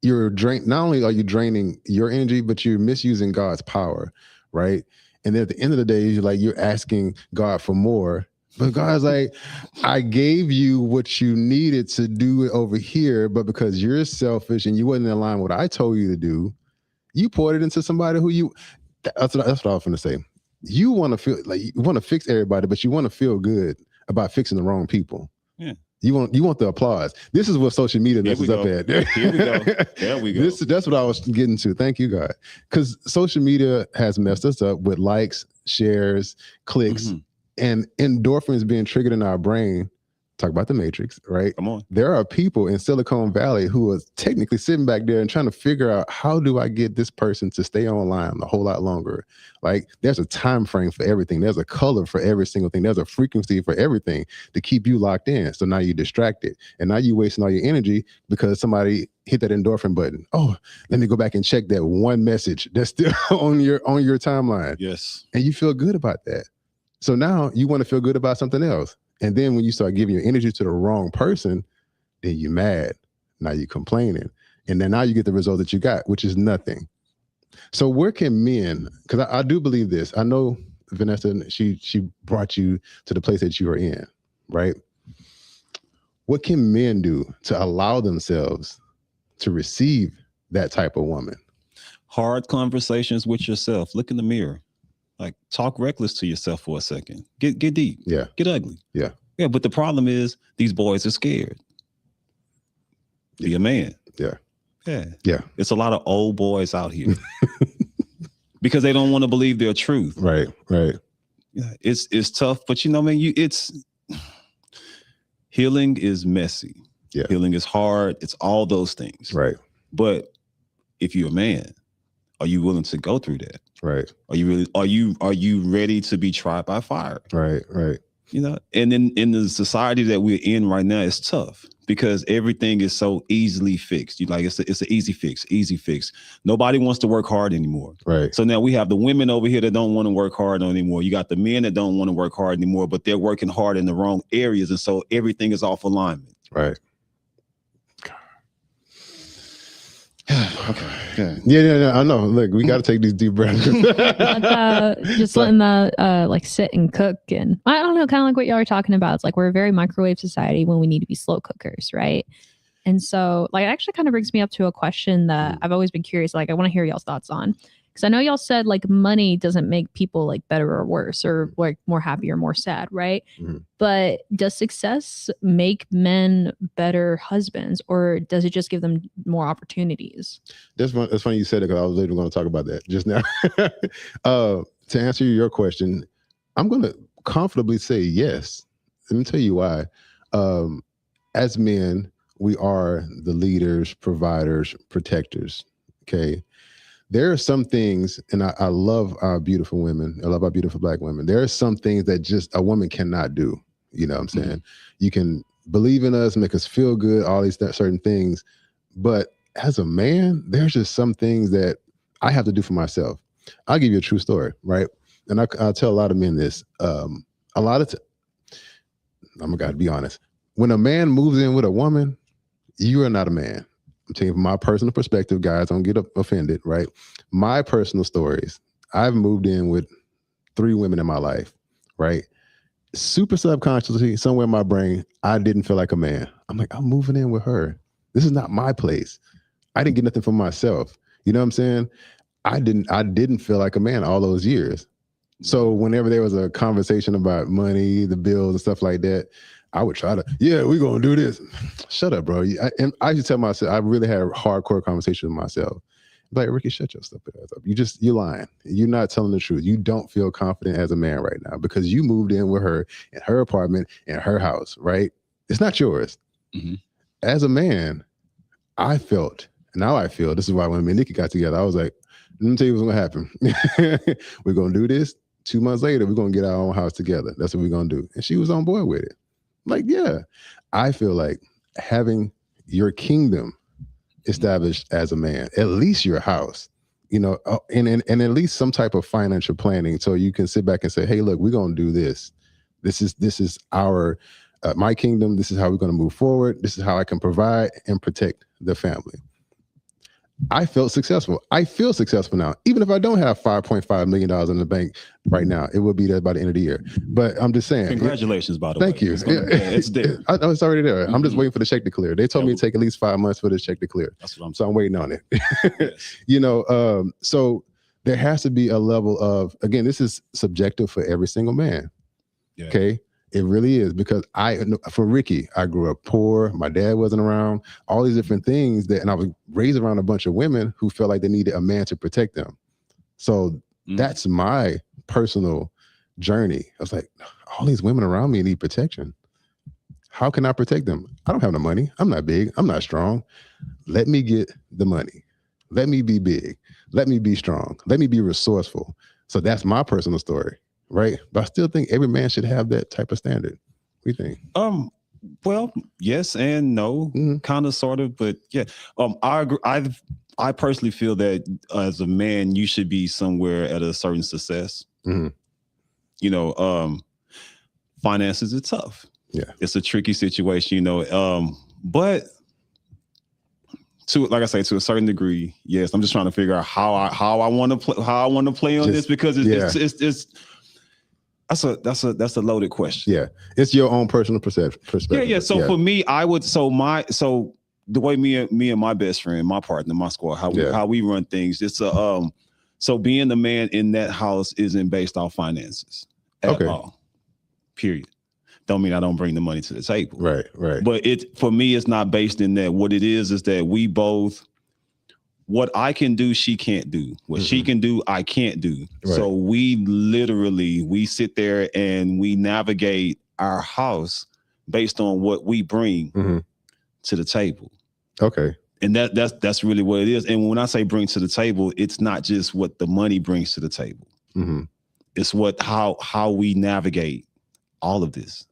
you're not only are you draining your energy, but you're misusing God's power, right? And then at the end of the day, you're asking God for more, but God's like, I gave you what you needed to do it over here, but because you're selfish and you wasn't in line with what I told you to do, you poured it into somebody who that's what I was going to say. You want to feel like you want to fix everybody, but you want to feel good about fixing the wrong people. Yeah. You want the applause. This is what social media messes up at. Here we go. There we go. That's what I was getting to. Thank you, God. Because social media has messed us up with likes, shares, clicks, and endorphins being triggered in our brain. Talk about the Matrix, right? Come on. There are people in Silicon Valley who are technically sitting back there and trying to figure out, how do I get this person to stay online a whole lot longer? Like, there's a time frame for everything. There's a color for every single thing. There's a frequency for everything to keep you locked in. So now you're distracted, and now you're wasting all your energy because somebody hit that endorphin button. Oh, let me go back and check that one message that's still on your timeline. Yes. And you feel good about that. So now you want to feel good about something else. And then when you start giving your energy to the wrong person, then you're mad. Now you're complaining. And then now you get the result that you got, which is nothing. So where can men, because I do believe this. I know Vanessa, she brought you to the place that you are in, right? What can men do to allow themselves to receive that type of woman? Hard conversations with yourself. Look in the mirror. Like, talk reckless to yourself for a second. Get deep. Yeah. Get ugly. Yeah. Yeah. But the problem is these boys are scared. Be a man. Yeah. Yeah. Yeah. It's a lot of old boys out here because they don't want to believe their truth. Right. Yeah. It's tough, but healing is messy. Yeah. Healing is hard. It's all those things. Right. But if you're a man, are you willing to go through that? Right. Are you ready to be tried by fire? Right. And in the society that we're in right now, it's tough because everything is so easily fixed. It's an easy fix. Nobody wants to work hard anymore. Right. So now we have the women over here that don't want to work hard anymore. You got the men that don't want to work hard anymore, but they're working hard in the wrong areas. And so everything is off alignment. Right. Okay. Yeah. I know. Look, we got to take these deep breaths. Just letting the like sit and cook, and I don't know, kind of like what y'all are talking about. It's like we're a very microwave society when we need to be slow cookers, right? And so, like, it actually kind of brings me up to a question that I've always been curious. Like, I want to hear y'all's thoughts on, because I know y'all said like money doesn't make people like better or worse, or like more happy or more sad, right? Mm-hmm. But does success make men better husbands, or does it just give them more opportunities? That's funny you said it, because I was literally going to talk about that just now. To answer your question, I'm going to comfortably say yes. Let me tell you why. As men, we are the leaders, providers, protectors. Okay. There are some things, and I love our beautiful women. I love our beautiful Black women. There are some things that just a woman cannot do. You know what I'm saying? You can believe in us, make us feel good, all these certain things. But as a man, there's just some things that I have to do for myself. I'll give you a true story, right? And I'll tell a lot of men this. I'm going to be honest. When a man moves in with a woman, you are not a man. I'm telling you from my personal perspective, guys, don't get offended, right? My personal stories, I've moved in with 3 women in my life, right? Super subconsciously, somewhere in my brain, I didn't feel like a man. I'm like, I'm moving in with her. This is not my place. I didn't get nothing for myself. You know what I'm saying? I didn't feel like a man all those years. So whenever there was a conversation about money, the bills and stuff like that, I would try to, we're going to do this. Shut up, bro. And I used to tell myself, I really had a hardcore conversation with myself. Like, Rickey, shut your stupid ass up. You're lying. You're not telling the truth. You don't feel confident as a man right now because you moved in with her in her apartment, in her house, right? It's not yours. Mm-hmm. As a man, I felt, now I feel, this is why when me and Nikki got together, I was like, let me tell you what's going to happen. We're going to do this. 2 months later, we're going to get our own house together. That's what we're going to do. And she was on board with it. Like, yeah, I feel like having your kingdom established as a man, at least your house, you know, and at least some type of financial planning, so you can sit back and say, hey, look, we're going to do this. This is our my kingdom. This is how we're going to move forward. This is how I can provide and protect the family. I felt successful. I feel successful now. Even if I don't have $5.5 million in the bank right now, it will be there by the end of the year. But I'm just saying. Congratulations, by the way. Thank you. It's there. I know it's already there. Mm-hmm. I'm just waiting for the check to clear. They told me to take at least 5 months for this check to clear. That's what I'm saying. So I'm waiting on it. Yes. You know, so there has to be a level of, again, this is subjective for every single man. Yeah. Okay. It really is, because for Rickey, I grew up poor. My dad wasn't around. All these different things and I was raised around a bunch of women who felt like they needed a man to protect them. So that's my personal journey. I was like, all these women around me need protection. How can I protect them? I don't have no money. I'm not big. I'm not strong. Let me get the money. Let me be big. Let me be strong. Let me be resourceful. So that's my personal story. Right. But I still think every man should have that type of standard. What do you think? Well, yes and no, kind of, sort of, but yeah. I agree. I personally feel that as a man, you should be somewhere at a certain success. Mm-hmm. You know, finances are tough. Yeah. It's a tricky situation, you know. But like I say, to a certain degree, yes, I'm just trying to figure out how I want to play on this, because it's that's a loaded question. Yeah, it's your own personal perspective. Yeah. So for me, the way me and my best friend, my partner, my squad, how we run things, it's so being the man in that house isn't based off finances at all. Period. Don't mean I don't bring the money to the table. Right. But for me, it's not based in that. What it is that we both, what I can do, she can't do. What she can do, I can't do. Right. So we sit there and we navigate our house based on what we bring to the table. Okay. And that's really what it is. And when I say bring to the table, it's not just what the money brings to the table. Mm-hmm. It's how we navigate all of this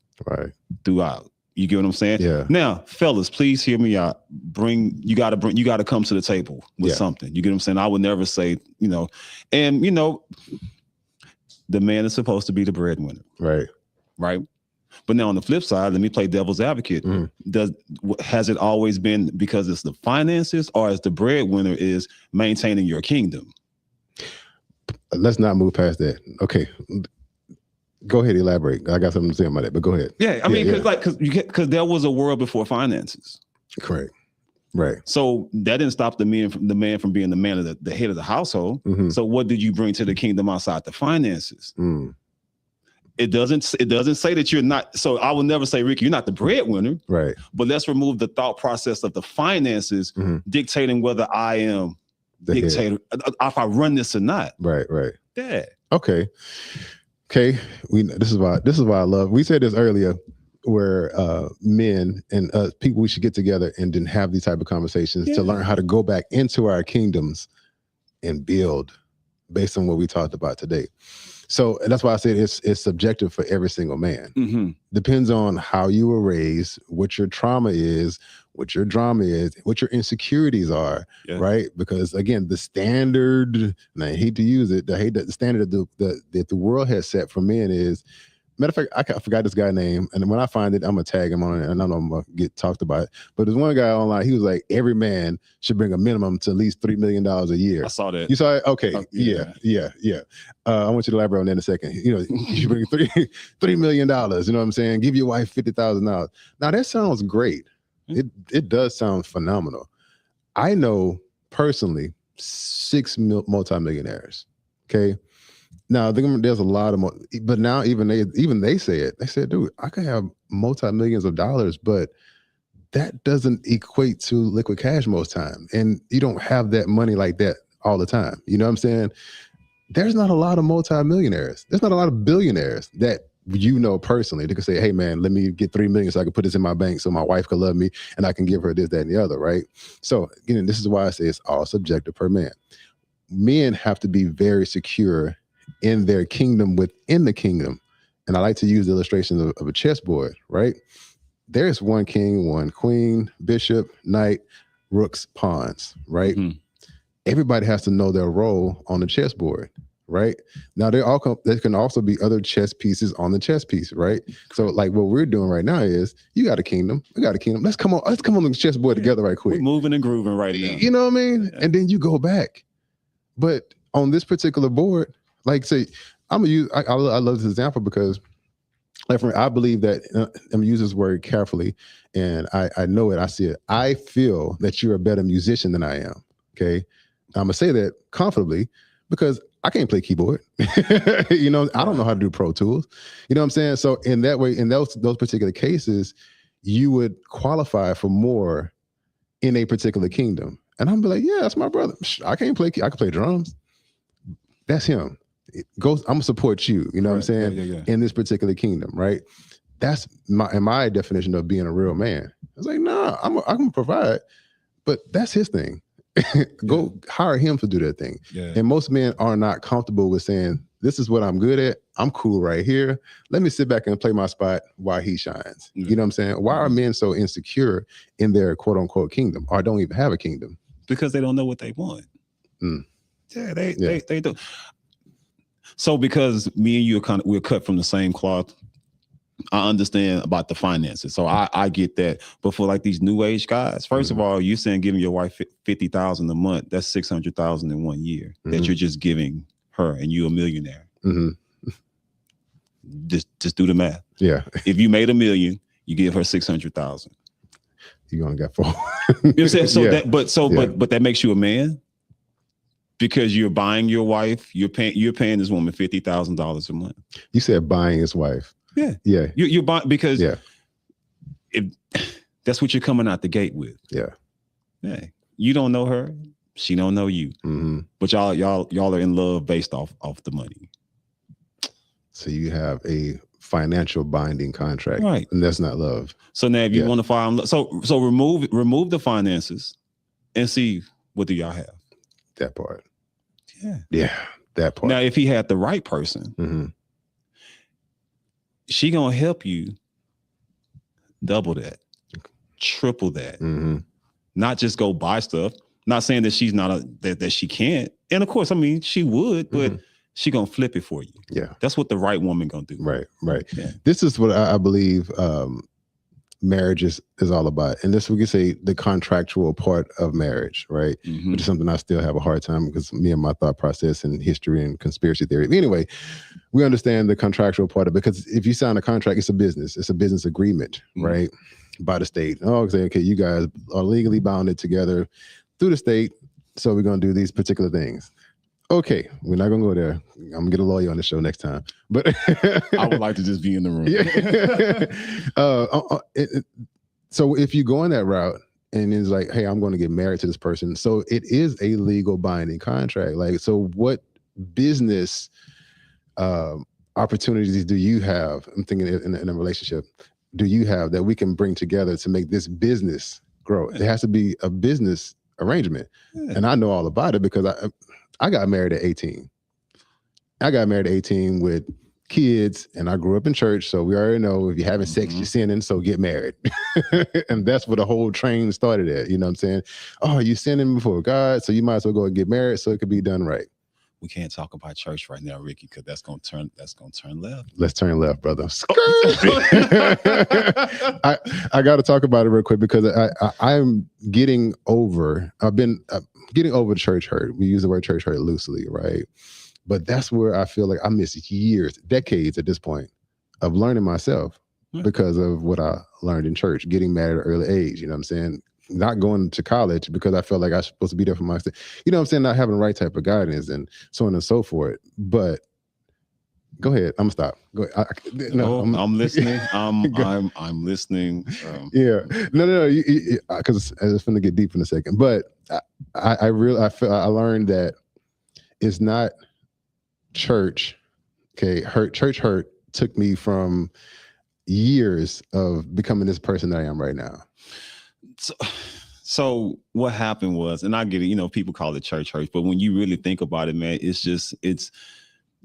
throughout. You get what I'm saying? Yeah. Now, fellas, please hear me out. You got to come to the table with something. You get what I'm saying? I would never say, you know, and you know, the man is supposed to be the breadwinner. Right. Right. But now on the flip side, let me play devil's advocate. Has it always been because it's the finances, or as the breadwinner is maintaining your kingdom? Let's not move past that. Okay. Go ahead, elaborate. I got something to say about that, but go ahead. Yeah, I mean, because there was a world before finances. Correct. Right. So that didn't stop the man from being the man of the head of the household. So what did you bring to the kingdom outside the finances? It doesn't say that you're not. So I will never say, Ricky, you're not the breadwinner. Right. But let's remove the thought process of the finances dictating whether I am the dictator, if I run this or not. Right. Right. Yeah. Okay. This is why I love. We said this earlier, where men and people, we should get together and then have these type of conversations to learn how to go back into our kingdoms and build based on what we talked about today. So that's why I said it's subjective for every single man. Depends on how you were raised, what your trauma is, what your drama is, what your insecurities are, right? Because again, the standard, and I hate to use it, the standard that the world has set for men is, matter of fact, I forgot this guy's name, and when I find it, I'm gonna tag him on it, and I know I'm gonna get talked about. But there's one guy online. He was like, every man should bring a minimum to at least $3 million a year. I saw that. You saw it? Okay, yeah. I want you to elaborate on that in a second. You know, you should bring $3 million. You know what I'm saying? Give your wife $50,000. Now that sounds great. It does sound phenomenal. I know personally 6 multimillionaires. Okay. Now there's a lot of more, but now even they say it. They said, dude, I could have multi-millions of dollars, but that doesn't equate to liquid cash most time. And you don't have that money like that all the time. You know what I'm saying? There's not a lot of multi-millionaires. There's not a lot of billionaires that you know personally. They could say, hey man, let me get 3 million so I can put this in my bank so my wife could love me and I can give her this, that, and the other, right? So again, this is why I say it's all subjective per man. Men have to be very secure in their kingdom within the kingdom. And I like to use the illustration of a chessboard, right? There's one king, one queen, bishop, knight, rooks, pawns, right? Everybody has to know their role on the chessboard, right? Now there can also be other chess pieces on the chess piece, right? So like what we're doing right now is, you got a kingdom, we got a kingdom. Let's come on the chessboard together right quick. We're moving and grooving right now. You know what I mean? And then you go back. But on this particular board, like say, I love this example because, like, I believe that I'm gonna use this word carefully, and I know it. I see it. I feel that you're a better musician than I am. Okay, I'm gonna say that comfortably because I can't play keyboard. You know, I don't know how to do Pro Tools. You know what I'm saying? So in that way, in those particular cases, you would qualify for more in a particular kingdom. And I'm be like, yeah, that's my brother. I can play drums. That's him. I'm gonna support you. You know what I'm saying? In this particular kingdom, right? That's my definition of being a real man. It's like, nah, I'm gonna provide, but that's his thing. Go hire him to do that thing. And most men are not comfortable with saying, this is what I'm good at. I'm cool right here. Let me sit back and play my spot while he shines. You know what I'm saying? Why are men so insecure in their quote unquote kingdom, or don't even have a kingdom? Because they don't know what they want. They do. So because me and you we're cut from the same cloth, I understand about the finances. So I get that. But for like these new age guys, first of all, you saying giving your wife $50,000 a month, that's $600,000 in 1 year that you're just giving her, and you're a millionaire. Just do the math. Yeah. If you made $1 million, you give her $600,000. You only got 4. You know what I'm saying? So but that makes you a man. Because you're buying your wife, you're paying this woman $50,000 a month. You said buying his wife. Yeah. You're buying because that's what you're coming out the gate with. Yeah. You don't know her, she don't know you. But y'all are in love based off the money. So you have a financial binding contract, right? And that's not love. So now, if you want to fall in love, so remove the finances and see, what do y'all have? That part. Yeah, that part. Now, if he had the right person, she gonna help you double that, triple that. Not just go buy stuff. Not saying that she's not that she can't. And of course, I mean, she would, but she gonna flip it for you. Yeah. That's what the right woman gonna do. Right. Yeah. This is what I believe marriage is all about. And this, we could say, the contractual part of marriage, right? Mm-hmm. Which is something I still have a hard time, because me and my thought process and history and conspiracy theory. Anyway, we understand the contractual part of it, because if you sign a contract, it's a business agreement, right? By the state. Oh, say, okay, you guys are legally bounded together through the state, so we're going to do these particular things. Okay, we're not gonna go there. I'm gonna get a lawyer on the show next time. But I would like to just be in the room. Yeah. So if you go on that route and it's like, hey, I'm going to get married to this person, so it is a legal binding contract. Like, so what business opportunities do you have? I'm thinking in a relationship, do you have that we can bring together to make this business grow? It has to be a business arrangement, and I know all about it because I got married at 18. I got married at 18 with kids, and I grew up in church. So we already know if you're having sex, you're sinning, so get married. And that's where the whole train started at. You know what I'm saying? Oh, you sinning before God, so you might as well go and get married so it could be done right. We can't talk about church right now, Ricky, because that's gonna turn left. Let's turn left, brother. I got to talk about it real quick, because I'm getting over. I've been getting over church hurt. We use the word church hurt loosely, right? But that's where I feel like I missed years, decades at this point, of learning myself because of what I learned in church, getting married at an early age. You know what I'm saying? Not going to college because I felt like I was supposed to be there for myself. You know what I'm saying? Not having the right type of guidance and so on and so forth. But go ahead. I'm gonna stop. Go ahead. I'm listening. I'm listening. Yeah. No. Because it's going to get deep in a second. But I learned that it's not church. Okay. Church hurt took me from years of becoming this person that I am right now. So what happened was, and I get it, you know, people call it church hurt, but when you really think about it, man, it's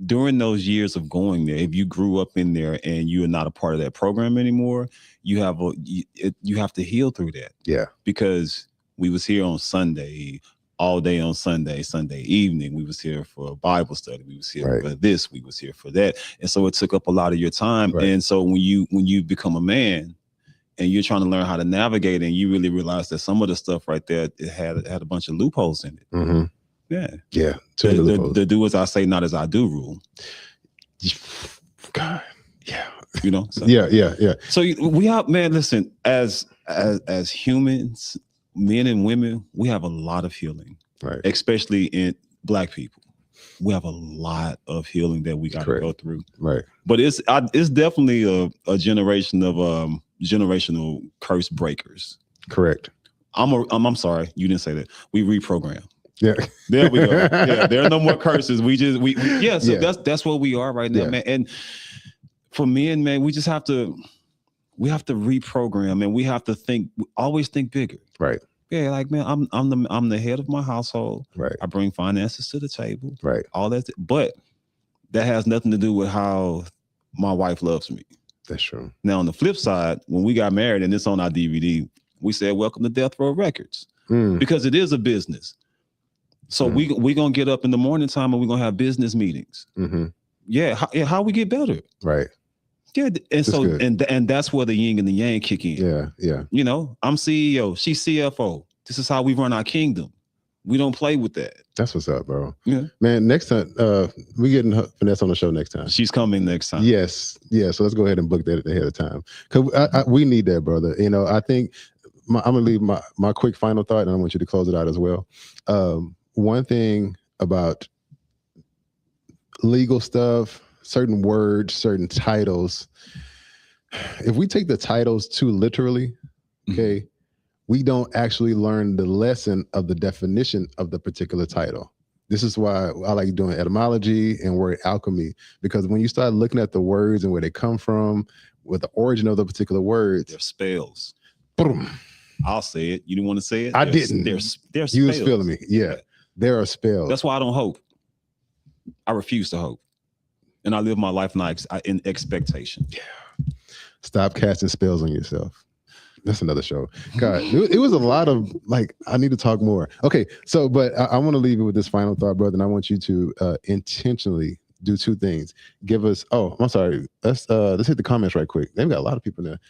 during those years of going there, if you grew up in there and you are not a part of that program anymore, you have to heal through that. Yeah. Because we was here on Sunday, all day on Sunday evening, we was here for a Bible study. We was here for this, we was here for that. And so it took up a lot of your time. Right. And so when you become a man, and you're trying to learn how to navigate, and you really realize that some of the stuff right there, it had a bunch of loopholes in it. Mm-hmm. Yeah. The do as I say, not as I do rule. God, yeah. You know? So, yeah. So we have, man, listen, as humans, men and women, we have a lot of healing, right? Especially in Black people. We have a lot of healing that we got to go through. Right. But it's definitely a generation of generational curse breakers. Correct. I'm sorry, you didn't say that. We reprogram. Yeah. There we go. Yeah, there are no more curses. So that's what we are right now, man. And for men, man, we have to reprogram, and we have to always think bigger. Right. Yeah, like, man, I'm the head of my household. Right. I bring finances to the table. Right. All that, but that has nothing to do with how my wife loves me. That's true. Now, on the flip side, when we got married, and it's on our DVD, we said, welcome to Death Row Records, because it is a business. So we going to get up in the morning time, and we're going to have business meetings. Mm-hmm. Yeah. How we get better. Right. Yeah. And so, and that's where the yin and the yang kick in. Yeah. You know, I'm CEO, she's CFO. This is how we run our kingdom. We don't play with that. That's what's up, bro. Yeah. Man, next time, we getting Vanessa on the show next time. She's coming next time. Yes. Yeah. So let's go ahead and book that ahead of time. Because we need that, brother. You know, I think I'm going to leave my quick final thought, and I want you to close it out as well. One thing about legal stuff, certain words, certain titles, if we take the titles too literally, okay, we don't actually learn the lesson of the definition of the particular title. This is why I like doing etymology and word alchemy, because when you start looking at the words and where they come from, with the origin of the particular words, they're spells. Boom. I'll say it. You didn't want to say it? I didn't. They're spells. You was feeling me. Yeah. There are spells. That's why I don't hope. I refuse to hope. And I live my life in expectation. Yeah. Stop casting spells on yourself. That's another show. God, it was a lot of, like, I need to talk more. Okay, so, but I want to leave you with this final thought, brother, and I want you to intentionally do two things. Give us. Oh, I'm sorry. Let's hit the comments right quick. They've got a lot of people in there.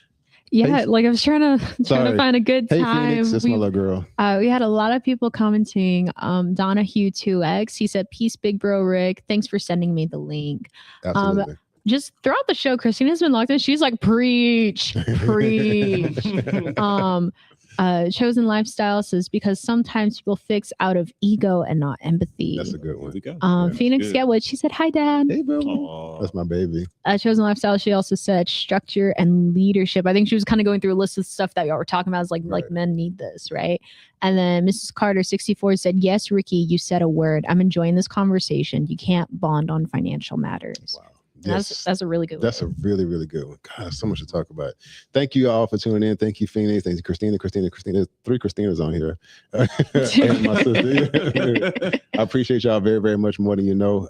Yeah, Hey, like I was trying to find a good hey, time. Phoenix, that's my little girl. We had a lot of people commenting. Donna Hugh 2X, he said, "Peace, big bro Rick. Thanks for sending me the link." Absolutely. Just throughout the show, Christina's been locked in. She's like, preach. Chosen Lifestyle says, because sometimes people fix out of ego and not empathy. That's a good one. Phoenix Getwood, she said, "Hi, Dad." Hey, bro. That's my baby. Chosen Lifestyle, she also said structure and leadership. I think she was kind of going through a list of stuff that y'all were talking about. It's like men need this, right? And then Mrs. Carter 64 said, "Yes, Rickey, you said a word. I'm enjoying this conversation. You can't bond on financial matters." Wow. Yes. That's a really good one. That's a really, really good one. God, so much to talk about. Thank you all for tuning in. Thank you, Phoenix. Thank you, Christina. There's 3 Christinas on here. And my sister. I appreciate y'all very, very much more than you know.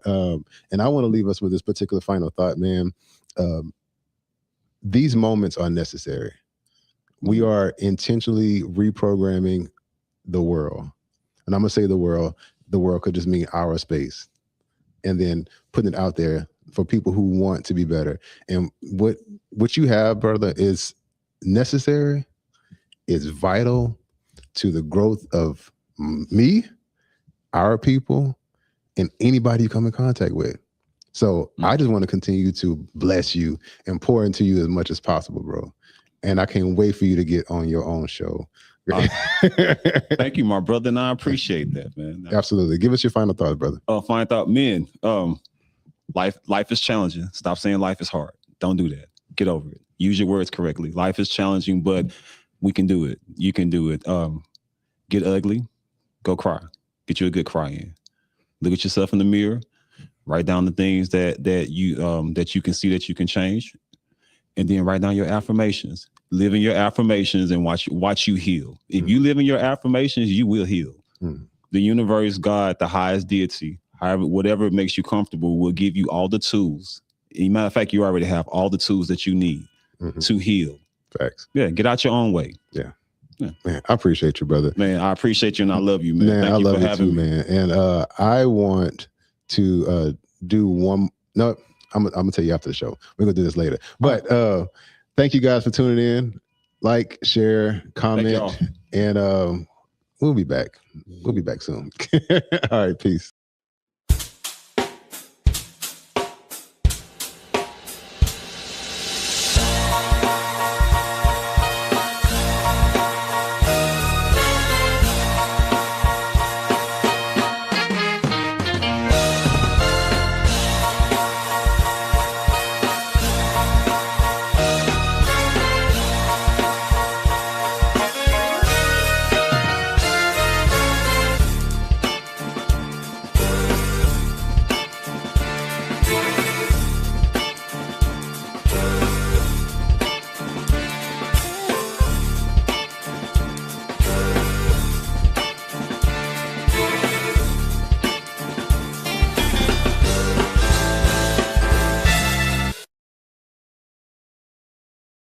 And I want to leave us with this particular final thought, man. These moments are necessary. We are intentionally reprogramming the world. And I'm going to say the world could just mean our space. And then putting it out there for people who want to be better. And what you have, brother, is necessary, is vital to the growth of me, our people, and anybody you come in contact with. So I just want to continue to bless you and pour into you as much as possible, bro. And I can't wait for you to get on your own show. Thank you, my brother, and I appreciate that, man. Absolutely. Give us your final thoughts, brother. Final thought, men. Life is challenging. Stop saying life is hard. Don't do that. Get over it. Use your words correctly. Life is challenging, but we can do it. You can do it. Get ugly. Go cry. Get you a good cry in. Look at yourself in the mirror. Write down the things that you can see that you can change, and then write down your affirmations. Live in your affirmations and watch you heal. If you live in your affirmations, you will heal. The universe, God, the highest deity, however, whatever makes you comfortable, will give you all the tools. As a matter of fact, you already have all the tools that you need to heal. Facts. Yeah, get out your own way. Yeah. Man, I appreciate you, brother. Man, I appreciate you and I love you, man. Man, Thank I you love for you having too, me. man. And I want to do one. No, I'm gonna tell you after the show. We're gonna do this later. But thank you guys for tuning in. Like, share, comment, and we'll be back. We'll be back soon. All right, peace.